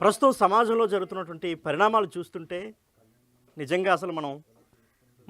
ప్రస్తుతం సమాజంలో జరుగుతున్నటువంటి పరిణామాలు చూస్తుంటే నిజంగా అసలు మనం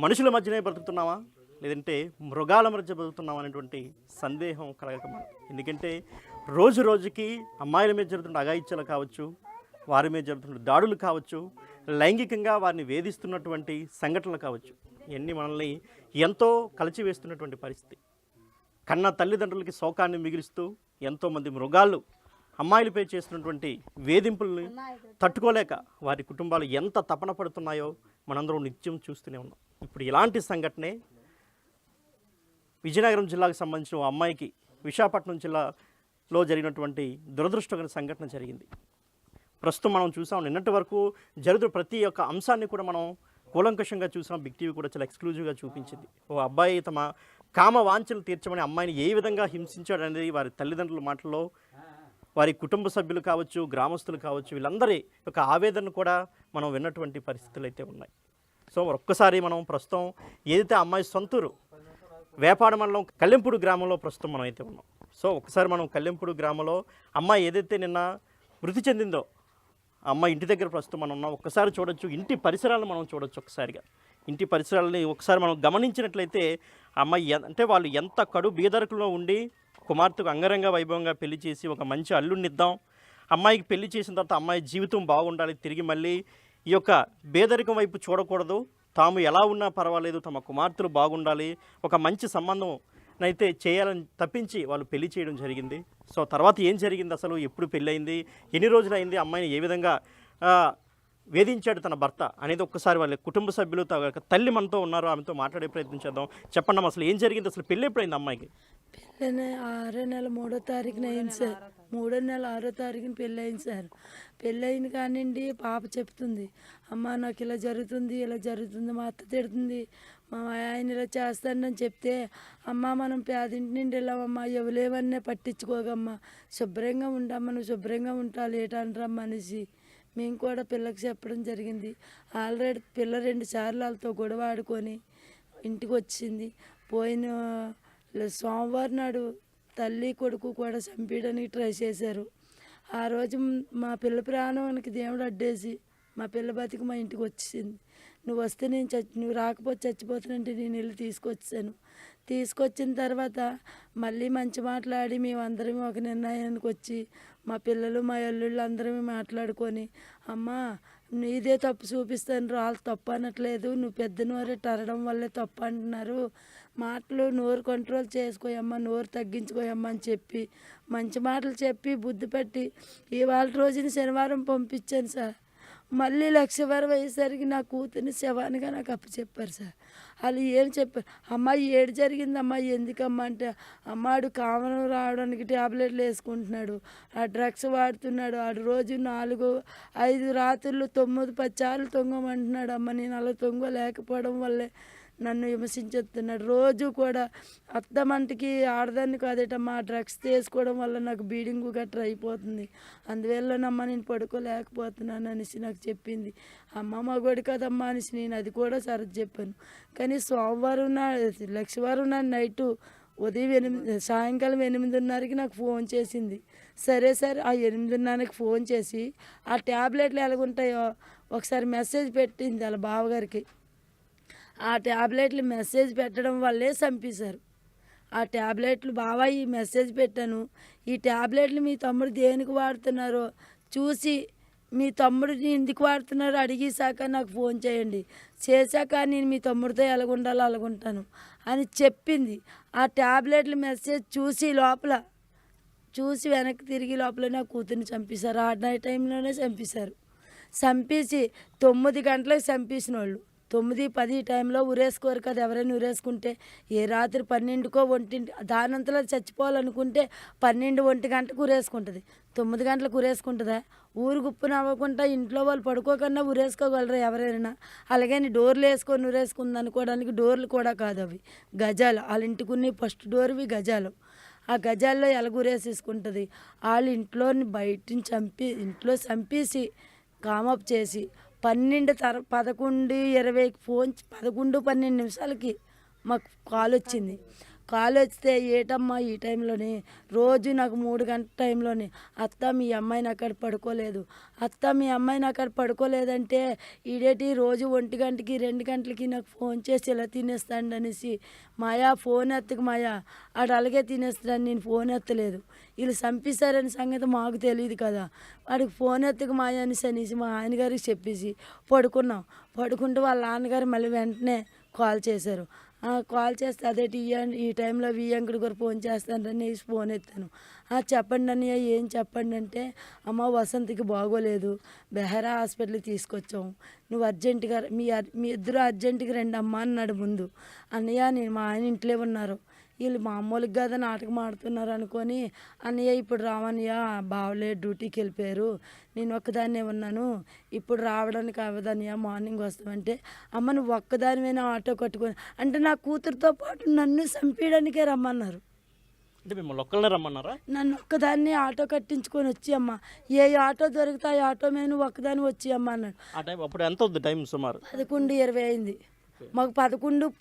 మనుషుల మధ్యనే బ్రతుకుతున్నామా లేదంటే మృగాల మధ్య బ్రతుకుతున్నామా అనేటువంటి సందేహం కలగక మానదు. ఎందుకంటే రోజు రోజుకి అమ్మాయిల మీద జరుగుతున్న అఘాయిత్యాలు కావచ్చు, వారి మీద జరుగుతున్న దాడులు కావచ్చు, లైంగికంగా వారిని వేధిస్తున్నటువంటి సంఘటనలు కావచ్చు, ఇవన్నీ మనల్ని ఎంతో కలిచివేస్తున్నటువంటి పరిస్థితి. కన్న తల్లిదండ్రులకి శోకాన్ని మిగిలిస్తూ ఎంతోమంది మృగాలు అమ్మాయిలపై చేస్తున్నటువంటి వేధింపుల్ని తట్టుకోలేక వారి కుటుంబాలు ఎంత తపన పడుతున్నాయో మనందరం నిత్యం చూస్తూనే ఉన్నాం. ఇప్పుడు ఇలాంటి సంఘటనే విజయనగరం జిల్లాకు సంబంధించిన ఓ అమ్మాయికి విశాఖపట్నం జిల్లాలో జరిగినటువంటి దురదృష్టకర సంఘటన జరిగింది. ప్రస్తుతం మనం చూసాం, నిన్నటి వరకు జరుగుతున్న ప్రతి ఒక్క అంశాన్ని కూడా మనం కూలంకషంగా చూసాం. బిగ్ టీవీ కూడా చాలా ఎక్స్క్లూజివ్గా చూపించింది. ఓ అబ్బాయి తమ కామ వాంఛలు తీర్చమని అమ్మాయిని ఏ విధంగా హింసించాడనేది వారి తల్లిదండ్రుల మాటల్లో, వారి కుటుంబ సభ్యులు కావచ్చు, గ్రామస్తులు కావచ్చు, వీళ్ళందరి యొక్క ఆవేదన కూడా మనం విన్నటువంటి పరిస్థితులు అయితే ఉన్నాయి. సో ఒక్కసారి మనం ప్రస్తుతం ఏదైతే అమ్మాయి సొంతూరు వేపాడ మండలం కల్లెంపూడి గ్రామంలో ప్రస్తుతం మనం అయితే ఉన్నాం. సో ఒకసారి మనం కల్లెంపూడి గ్రామంలో అమ్మాయి ఏదైతే నిన్న మృతి చెందిందో ఆ అమ్మాయి ఇంటి దగ్గర ప్రస్తుతం మనం ఉన్నాం. ఒక్కసారి చూడొచ్చు, ఇంటి పరిసరాలను మనం చూడొచ్చు. ఒకసారిగా ఇంటి పరిసరాలని ఒకసారి మనం గమనించినట్లయితే అమ్మాయి అంటే వాళ్ళు ఎంత కడు బీదరికలో ఉండి కుమార్తెకు అంగరంగ వైభవంగా పెళ్లి చేసి ఒక మంచి అల్లుడినిద్దాం, అమ్మాయికి పెళ్లి చేసిన తర్వాత అమ్మాయి జీవితం బాగుండాలి, తిరిగి మళ్ళీ ఈ యొక్క బేదరికం వైపు చూడకూడదు, తాము ఎలా ఉన్నా పర్వాలేదు, తమ కుమార్తెలు బాగుండాలి, ఒక మంచి సంబంధం అయితే చేయాలని తప్పించి వాళ్ళు పెళ్లి చేయడం జరిగింది. సో తర్వాత ఏం జరిగింది, అసలు ఎప్పుడు పెళ్ళయింది, ఎన్ని రోజులు అయింది, అమ్మాయిని ఏ విధంగా వేధించాడు తన భర్త అనేది ఒక్కసారి వాళ్ళ కుటుంబ సభ్యులు తల్లి మనతో ఉన్నారు, ఆమెతో మాట్లాడే ప్రయత్నం చేద్దాం. చెప్పండి అసలు ఏం జరిగింది, అసలు పెళ్ళి ఎప్పుడైంది అమ్మాయికి? పెళ్ళి 6వ నెల 3వ తారీఖున అయింది సార్. 3వ నెల 6వ తారీఖున పెళ్ళి అయింది సార్. పెళ్ళయింది కానివ్వండి, పాప చెప్తుంది, అమ్మ నాకు ఇలా జరుగుతుంది, ఇలా జరుగుతుంది, మా అత్త తిడుతుంది, మా ఆయన ఇలా చేస్తానని చెప్తే, అమ్మ మనం పేదింటి నుండి వెళ్ళామమ్మా, ఎవలేవన్నీ పట్టించుకోగమ్మా, శుభ్రంగా ఉండమ్మా, నువ్వు శుభ్రంగా ఉంటావు ఏటంటారమ్మా అనేసి మేము కూడా పిల్లకి చెప్పడం జరిగింది. ఆల్రెడీ పిల్ల 2 సార్లు వాళ్ళతో గొడవ ఆడుకొని ఇంటికి వచ్చింది. పోయిన సోమవారం నాడు తల్లి కొడుకు కూడా చంపేయడానికి ట్రై చేశారు. ఆ రోజు మా పిల్ల ప్రాణానికి దేవుడు అడ్డేసి మా పిల్ల బతికి మా ఇంటికి వచ్చింది. నువ్వు వస్తే నేను నువ్వు రాకపోతే చచ్చిపోతానంటే నేను వెళ్ళి తీసుకొచ్చాను. తీసుకొచ్చిన తర్వాత మళ్ళీ మంచి మాట్లాడి మేమందరం ఒక నిర్ణయానికి వచ్చి మా పిల్లలు మా అల్లుళ్ళు అందరం మాట్లాడుకొని, అమ్మ నీదే తప్పు చూపిస్తాను, వాళ్ళు తప్పు అనట్లేదు, నువ్వు పెద్ద నోరే తరడం వల్లే తప్పు అంటున్నారు, మాటలు నోరు కంట్రోల్ చేసుకోయమ్మా, నోరు తగ్గించుకోయమ్మా అని చెప్పి మంచి మాటలు చెప్పి బుద్ధి పెట్టి ఇవాళ రోజున శనివారం పంపించాను సార్. మళ్ళీ 1,20,000 అయ్యేసరికి నా కూతుర్ని శవానిగా నాకు అప్పచెప్పారు సార్. వాళ్ళు ఏం చెప్పారు, అమ్మాయి ఏడు జరిగింది అమ్మాయి ఎందుకమ్మా అంటే, అమ్మాడు కామనం రావడానికి ట్యాబ్లెట్లు వేసుకుంటున్నాడు, ఆ డ్రగ్స్ వాడుతున్నాడు, ఆడు రోజు 4-5 రాత్రులు 9-10 సార్లు తొంగమంటున్నాడు అమ్మ, నేను అలా తొంగలేకపోవడం వల్లే నన్ను విమర్శించేస్తున్నాడు. రోజు కూడా అత్తమంటికి ఆడదాన్ని కాదేటమ్మా, డ్రగ్స్ తీసుకోవడం వల్ల నాకు బీడింగ్ గట్రా అయిపోతుంది, అందువల్లనమ్మా నేను పడుకోలేకపోతున్నాను అనేసి నాకు చెప్పింది. అమ్మ మగోడు కదమ్మా అనేసి నేను అది కూడా సరే చెప్పాను. కానీ సోమవారం లక్షవారం నైటు ఉదయం సాయంకాలం 8:30కి నాకు ఫోన్ చేసింది. సరే సార్ ఆ 8:30కి ఫోన్ చేసి ఆ ట్యాబ్లెట్లు ఎలాగుంటాయో ఒకసారి మెసేజ్ పెట్టింది వాళ్ళ బావగారికి. ఆ ట్యాబ్లెట్లు మెసేజ్ పెట్టడం వల్లే చంపేశారు. ఆ ట్యాబ్లెట్లు బావా ఈ మెసేజ్ పెట్టాను, ఈ ట్యాబ్లెట్లు మీ తమ్ముడు దేనికి వాడుతున్నారో చూసి మీ తమ్ముడిని ఎందుకు వాడుతున్నారో అడిగేశాక నాకు ఫోన్ చేయండి, చేశాక నేను మీ తమ్ముడితో ఎలాగుండాలో అలాగుంటాను అని చెప్పింది. ఆ ట్యాబ్లెట్లు మెసేజ్ చూసి వెనక్కి తిరిగి లోపల నా కూతుర్ని చంపేశారు. ఆ నైట్ టైంలోనే చంపేశారు. చంపేసి 9 గంటలకు చంపేసిన వాళ్ళు 9-10 టైంలో ఉరేసుకోరు కదా, ఎవరైనా ఉరేసుకుంటే ఏ రాత్రి 12కో 1 దానంతలో చచ్చిపోవాలనుకుంటే 12-1 గంటకు ఉరేసుకుంటుంది. 9 గంటలకు ఉరేసుకుంటుందా? ఊరు గుప్పున అవ్వకుండా ఇంట్లో వాళ్ళు పడుకోకుండా ఉరేసుకోగలరా ఎవరైనా? అలాగని డోర్లు వేసుకొని ఉరేసుకుంది అనుకోవడానికి డోర్లు కూడా కాదు, అవి గజాలు. వాళ్ళ ఇంటికుని ఫస్ట్ డోర్వి గజాలు. ఆ గజాల్లో ఎలాగురేసేసుకుంటుంది. వాళ్ళ ఇంట్లోని బయటిని ఇంట్లో చంపేసి కామప్ చేసి 11:20 ఫోన్ 11-12 నిమిషాలకి మాకు కాల్ వచ్చింది. కాలు వస్తే ఏటమ్మా ఈ టైంలోనే రోజు నాకు 3 గంటల టైంలోనే అత్త మీ అమ్మాయిని అక్కడ పడుకోలేదు, అత్త మీ అమ్మాయిని అక్కడ పడుకోలేదంటే ఈడేటి రోజు 1 గంటకి 2 గంటలకి నాకు ఫోన్ చేసి ఇలా తినేస్తాడు అనేసి, మాయా ఫోన్ ఎత్తకు మాయా ఆడు అలాగే తినేస్తాడు, నేను ఫోన్ ఎత్తలేదు, వీళ్ళు చంపిస్తారని సంగతి మాకు తెలియదు కదా, వాడికి ఫోన్ ఎత్తకు మాయా అనేసి మా ఆయనగారికి చెప్పేసి పడుకుంటూ వాళ్ళ నాన్నగారు మళ్ళీ వెంటనే కాల్ చేశారు. కాల్ చేస్తే అదేటి ఈ టైంలో వియ్యంకుడి గారు ఫోన్ చేస్తానని ఫోన్ ఎత్తాను. చెప్పండి అన్నయ్య ఏం చెప్పండి అంటే, అమ్మ వసంతకి బాగోలేదు, బెహరా హాస్పిటల్కి తీసుకొచ్చాం, నువ్వు అర్జెంటుగా మీ ఇద్దరు అర్జెంటుగా రండి అమ్మ అన్నాడు ముందు. అన్నయ్య నేను మా ఆయన ఇంట్లో ఉన్నారు, వీళ్ళు మామూలుగా కదా నాటకం ఆడుతున్నారు అనుకొని, అన్నయ్య ఇప్పుడు రావన్నయ్య బావలే డ్యూటీకి వెళ్ళిపోయారు, నేను ఒక్కదాన్నే ఉన్నాను, ఇప్పుడు రావడానికి అవ్వదన్నయ్య మార్నింగ్ వస్తామంటే, అమ్మ నువ్వు ఒక్కదానివైనా ఆటో కట్టుకొని అంటే నా కూతురుతో పాటు నన్ను చంపేయడానికే రమ్మన్నారు. అంటే మిమ్మల్ని ఒక్కళ్ళనే రమ్మన్నారా? నన్ను ఒక్కదాన్ని ఆటో కట్టించుకొని వచ్చి అమ్మ, ఏ ఆటో దొరికితే ఆ ఆటో మీద నువ్వు ఒక్కదాన్ని వచ్చి అమ్మ అన్నాడు. ఆ టైం అప్పుడు ఎంత అవుతుంది టైం సుమారు? 11:20 అయింది. మాకు 12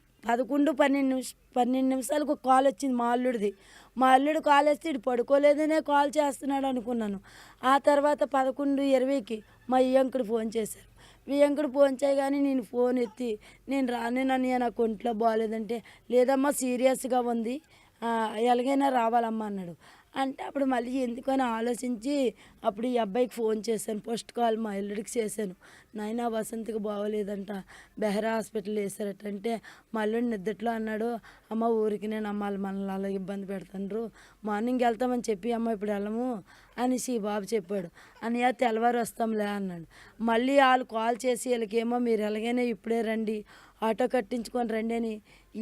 నిమిషాలకు ఒక కాల్ వచ్చింది మా అల్లుడిది. మా అల్లుడు కాల్ వస్తే ఇటు పడుకోలేదనే కాల్ చేస్తున్నాడు అనుకున్నాను. ఆ తర్వాత 11:20కి మా ఇయ్యంకుడు ఫోన్ చేశారు. వియ్యంకుడు ఫోన్ చేయగానే నేను ఫోన్ ఎత్తి, నేను రానేనన్నయ్య నాకు ఒంట్లో బాగాలేదంటే, లేదమ్మా సీరియస్గా ఉంది, ఎలాగైనా రావాలమ్మా అన్నాడు. అంటే అప్పుడు మళ్ళీ ఎందుకని ఆలోచించి అప్పుడు ఈ అబ్బాయికి ఫోన్ చేశాను, ఫస్ట్ కాల్ మా అల్లుడికి చేశాను. నాయన వసంతకి బాగోలేదంట, బెహరా హాస్పిటల్ వేసారట అంటే, మా అల్లుడు నిద్దట్లో అన్నాడు, అమ్మ ఊరికి నేను అమ్మాలి మనల్ని అలా ఇబ్బంది పెడతాండ్రు, మార్నింగ్ వెళ్తామని చెప్పి అమ్మ ఇప్పుడు వెళ్ళము అనేసి బాబు చెప్పాడు. అన్నయ్య తెల్లవారు వస్తాంలే అన్నాడు. మళ్ళీ వాళ్ళు కాల్ చేసి వీళ్ళకేమో మీరు ఎలాగైనా ఇప్పుడే రండి, ఆటో కట్టించుకొని రండి అని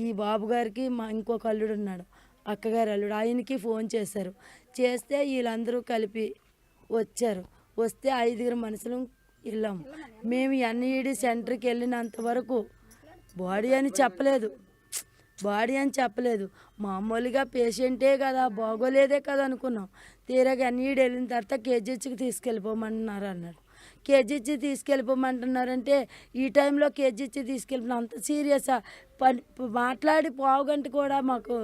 ఈ బాబు గారికి మా ఇంకొక అల్లుడు ఉన్నాడు, అక్కగారు అల్లుడు, ఆయనకి ఫోన్ చేశారు. చేస్తే వీళ్ళందరూ కలిపి వచ్చారు. వస్తే 5 మనుషులు వెళ్ళాము. మేము ఎన్ఈడి సెంటర్కి వెళ్ళినంత వరకు బాడీ అని చెప్పలేదు, మామూలుగా పేషెంటే కదా బాగోలేదే కదా అనుకున్నాం. తీరాగా ఎన్ఈడి వెళ్ళిన తర్వాత కేజీహెచ్కి తీసుకెళ్ళిపోమన్నారు అన్నాడు. కేజీహెచ్ తీసుకెళ్ళిపోమంటున్నారంటే ఈ టైంలో కేజీహెచ్ తీసుకెళ్ళిపోయిన అంత సీరియసా? మాట్లాడి పావుగంట కూడా మాకు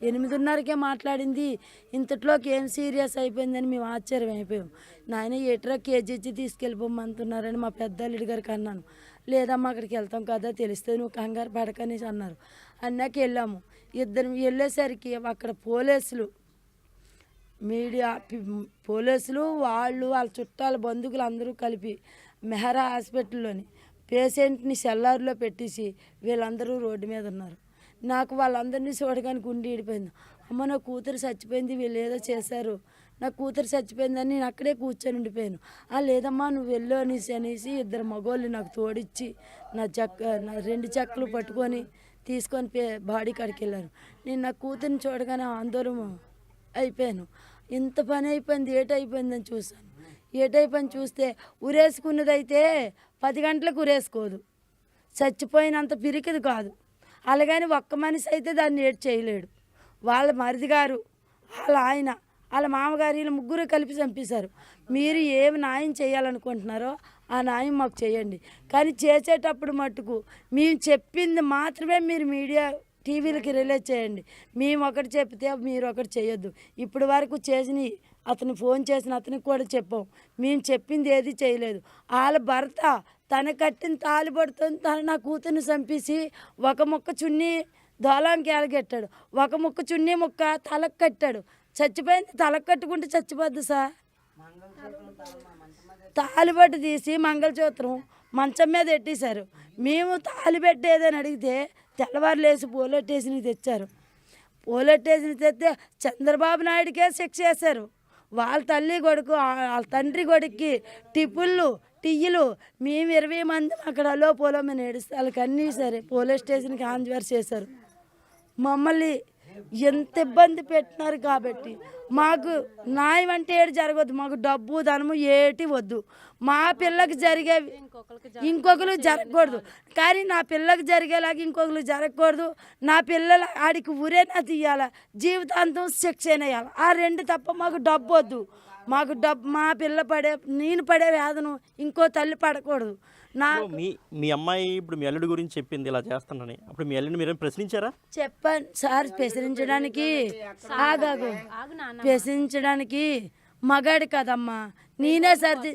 8:30కే మాట్లాడింది, ఇంతట్లోకి ఏం సీరియస్ అయిపోయిందని మేము ఆశ్చర్యం అయిపోయాం. నాయన ఏట్రా కేజీహెచ్ తీసుకెళ్ళిపోమంటున్నారని మా పెద్ద అల్లుడి గారికి అన్నాను. లేదమ్మా అక్కడికి వెళ్తాం కదా తెలిస్తే నువ్వు కంగారు పడకనేసి అన్నారు. అన్నాక వెళ్ళాము. ఇద్దరు వెళ్ళేసరికి అక్కడ పోలీసులు వాళ్ళ చుట్టాల బంధువులు అందరూ కలిపి మెహరా హాస్పిటల్లోని పేషెంట్ని సెల్లార్లో పెట్టేసి వీళ్ళందరూ రోడ్డు మీద ఉన్నారు. నాకు వాళ్ళందరినీ చూడగానే గుండె ఈడిపోయింది. అమ్మ నా కూతురు చచ్చిపోయింది, వీళ్ళు ఏదో చేశారు, నా కూతురు చచ్చిపోయిందని నేను అక్కడే కూర్చొని ఉండిపోయాను. లేదమ్మా నువ్వు వెళ్ళు అనేసి 2 మగవాళ్ళు నాకు తోడిచ్చి నా 2 చెక్కలు పట్టుకొని తీసుకొని బాడీ కాడికి వెళ్ళారు. నేను నా కూతురిని చూడగానే ఆందోళన అయిపోయాను. ఇంత పని అయిపోయింది, ఏటైపోయిందని చూశాను. ఏటైపోయింది చూస్తే ఉరేసుకున్నదైతే 10 గంటలకు ఉరేసుకోదు, చచ్చిపోయినంత పిరికిది కాదు. అలాగని ఒక్క మనిషి అయితే దాన్ని ఏడు చేయలేడు. వాళ్ళ మరిది గారు, వాళ్ళ ఆయన, వాళ్ళ మామగారు, వీళ్ళు ముగ్గురు కలిపి చంపేశారు. మీరు ఏమి న్యాయం చేయాలనుకుంటున్నారో ఆ న్యాయం మాకు చేయండి, కానీ చేసేటప్పుడు మట్టుకు మేము చెప్పింది మాత్రమే మీరు మీడియా టీవీలకి రిలీజ్ చేయండి. మేము ఒకటి చెప్తే మీరు ఒకటి చేయొద్దు. ఇప్పటి వరకు చేసి అతను ఫోన్ చేసిన అతనికి కూడా చెప్పాం, మేము చెప్పింది ఏది చేయలేదు. వాళ్ళ భర్త తన కట్టిన తాలిబడుతుంది, తను నా కూతుర్ని చంపేసి ఒక ముక్క చున్నీ దోలానికి ఎలగెట్టాడు, ఒక ముక్క చున్నీ ముక్క తలకు కట్టాడు. చచ్చిపోయింది తలకు కట్టుకుంటే చచ్చిపోద్ది సార్. తాలిబట్టు తీసి మంగళసూత్రం మంచం మీద పెట్టేశారు. మేము తాలిబెట్టేదని అడిగితే తెల్లవారు లేసి పోలెట్టేసిని తెచ్చారు. పోలెట్టేసిని తెస్తే చంద్రబాబు నాయుడికే శిక్ష చేశారు. వాళ్ళ తల్లి కొడుకు వాళ్ళ తండ్రి కొడుక్కి టియ్యలు మేము 20 మంది అక్కడ పోలమని ఏడుస్తే వాళ్ళకి అన్నీ సరే పోలీస్ స్టేషన్కి హాంజ్వర్ చేశారు. మమ్మల్ని ఎంత ఇబ్బంది పెట్టినారు. కాబట్టి మాకు న్యాయం అంటే ఏడు జరగద్దు, మాకు డబ్బు ధనము ఏటి వద్దు. మా పిల్లకి జరిగేవి ఇంకొకరు జరగకూడదు, కానీ నా పిల్లకి జరిగేలాగా ఇంకొకరు జరగకూడదు. నా పిల్లల ఆడికి ఉరేనా తీయాల, జీవితాంతం శిక్షణ వేయాలి. ఆ 2 తప్ప మాకు డబ్బు వద్దు. మాకు మా పిల్ల నేను పడే వేదన ఇంకో తల్లి పడకూడదు. ఇప్పుడు మీ అమ్మాయి ఇప్పుడు మీ అల్లుడి గురించి చెప్పింది ఇలా చేస్తానని, అప్పుడు మీ అల్లుడిని మీరేం ప్రశ్నించారా? చెప్పాను సార్, ప్రశ్నించడానికి ఆగాగు, ప్రశ్నించడానికి మగాడు కదమ్మా, నేనే సర్ది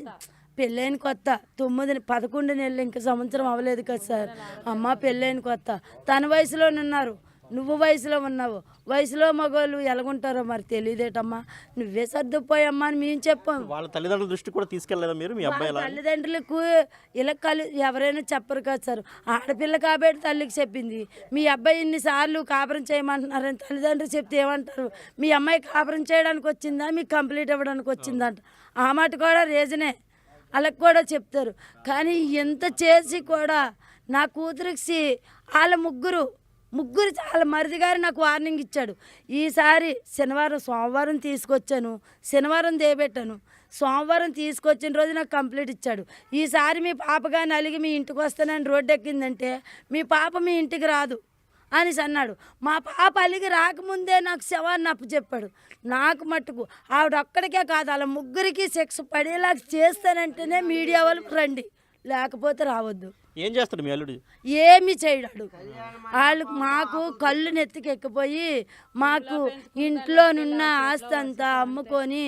పెళ్ళైన కొత్త 11 నెలలు ఇంకా సంవత్సరం అవ్వలేదు కదా సార్. అమ్మ పెళ్ళైన కొత్త, తన వయసులోనున్నారు, నువ్వు వయసులో ఉన్నావు, వయసులో మగవాళ్ళు ఎలాగుంటారో మరి తెలియదేటమ్మా, నువ్వే సర్దుపోయమ్మా అని మేము చెప్పాము. వాళ్ళ తల్లిదండ్రుల దృష్టి కూడా తీసుకెళ్ళలేదా మీరు? మీ అబ్బాయి తల్లిదండ్రులకు ఇలా ఎవరైనా చెప్పరు కదా సార్. ఆడపిల్ల కాబట్టి తల్లికి చెప్పింది, మీ అబ్బాయి ఇన్నిసార్లు కాపురం చేయమంటున్నారని తల్లిదండ్రులు చెప్తే ఏమంటారు? మీ అమ్మాయి కాపురం చేయడానికి వచ్చిందా, మీకు కంప్లీట్ అవ్వడానికి వచ్చిందంట. ఆ మాట కూడా రీజనే, వాళ్ళకి కూడా చెప్తారు. కానీ ఎంత చేసి కూడా నా కూతురికి వాళ్ళ ముగ్గురు వాళ్ళ మరిది గారు నాకు వార్నింగ్ ఇచ్చాడు. ఈసారి సోమవారం తీసుకొచ్చాను, శనివారం దేబెట్టాను, సోమవారం తీసుకొచ్చిన రోజు నాకు కంప్లీట్ ఇచ్చాడు. ఈసారి మీ పాప కానీ అలిగి మీ ఇంటికి వస్తానని రోడ్డు ఎక్కిందంటే మీ పాప మీ ఇంటికి రాదు అనేసి అన్నాడు. మా పాప అలిగి రాకముందే నాకు శవాన్ని అప్పచెప్పాడు. నాకు మట్టుకు ఆవిడ ఒక్కడికే కాదు, వాళ్ళ ముగ్గురికి సెక్స్ పడేలాగా చేస్తానంటేనే మీడియా వాళ్ళు రండి, లేకపోతే రావద్దు. ఏం చేస్తాడు మీ అల్లుడు? ఏమి చేయడాడు. వాళ్ళు మాకు కళ్ళు నెత్తికెక్కిపోయి మాకు ఇంట్లోనున్న ఆస్తి అంతా అమ్ముకొని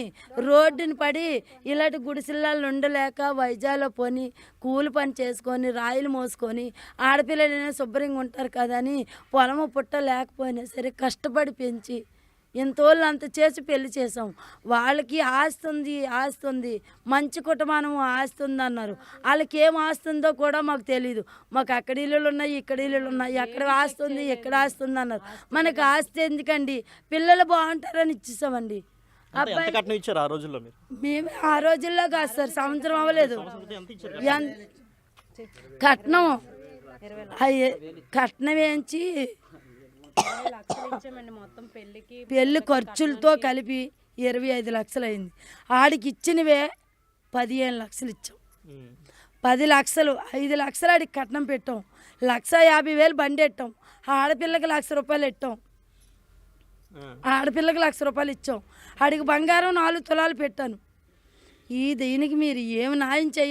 రోడ్డుని పడి ఇలాంటి గుడిసెల్లో ఉండలేక వైజాగ్లో పోని కూలి పని చేసుకొని రాయిలు మోసుకొని ఆడపిల్లలైనా శుభ్రంగా ఉంటారు కదా అని పొలము పుట్ట లేకపోయినా సరే కష్టపడి పెంచి ఎంతోళ్ళు అంత చేసి పెళ్లి చేసాం. వాళ్ళకి ఆస్తి ఉంది, మంచి కుటుంబం ఆస్తి ఉంది అన్నారు. వాళ్ళకి ఏం ఆస్తి ఉందో కూడా మాకు తెలియదు. మాకు అక్కడ ఇల్లులు ఉన్నాయి, ఇక్కడ ఇల్లులు ఉన్నాయి, ఎక్కడ ఆస్తి ఉంది, ఎక్కడ ఆస్తి ఉంది అన్నారు. మనకు ఆస్తి ఎందుకండి, పిల్లలు బాగుంటారని ఇచ్చేసామండి. కట్నం ఇచ్చారు ఆ రోజుల్లో? మేము ఆ రోజుల్లో కాదు సార్, సంవత్సరం అవ్వలేదు. కట్నం వేయించి పెళ్లి ఖర్చులతో కలిపి 25 లక్షలు అయింది. ఆడికి ఇచ్చినవే 15 లక్షలు ఇచ్చాం. 10 లక్షలు 5 లక్షలు ఆడికి కట్నం పెట్టాం, 1,50,000 బండి పెట్టాం. ఆడపిల్లకి 1,00,000 రూపాయలు పెట్టాం, ఆడపిల్లకి 1,00,000 రూపాయలు ఇచ్చాం. ఆడికి బంగారం 4 తులాలు పెట్టాను. దీనికి మీరు ఏమి న్యాయం చేయాలి?